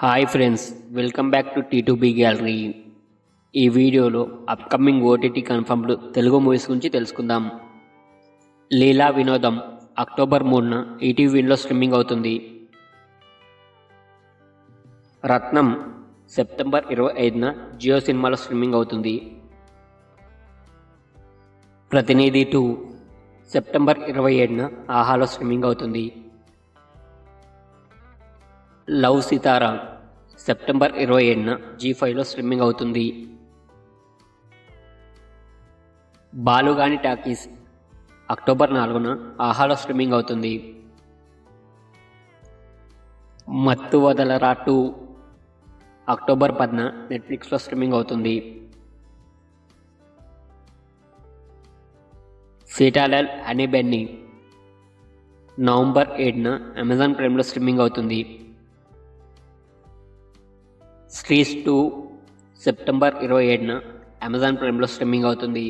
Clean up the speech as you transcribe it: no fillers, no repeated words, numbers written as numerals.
Hi friends, welcome back to T2B gallery. ఈ వీడియోలో upcoming OTT confirmed Telugu movies గురించి తెలుసుకుందాం. లీలా వినోదం అక్టోబర్ 3న ఈటీవీ విన్లో స్ట్రీమింగ్ అవుతుంది. రత్నం సెప్టెంబర్ 25న జియో సినిమాలో స్ట్రీమింగ్ అవుతుంది. ప్రతినిధి 2 సెప్టెంబర్ 27న ఆహాలో స్ట్రీమింగ్ అవుతుంది. లవ్ సితారా సెప్టెంబర్ 27న G5లో స్ట్రీమింగ్ అవుతుంది. బాలుగాని టాకీస్ అక్టోబర్ 4న ఆహాలో స్ట్రీమింగ్ అవుతుంది. మత్తు వదలరా 2 అక్టోబర్ 10న నెట్ఫ్లిక్స్లో స్ట్రీమింగ్ అవుతుంది. సీతాలాల్ హనీ బెన్నీ నవంబర్ 7న అమెజాన్ ప్రైమ్లో స్ట్రీమింగ్ అవుతుంది. స్ట్రీస్ 2 సెప్టెంబర్ 27న అమెజాన్ ప్రైమ్లో స్ట్రీమింగ్ అవుతుంది.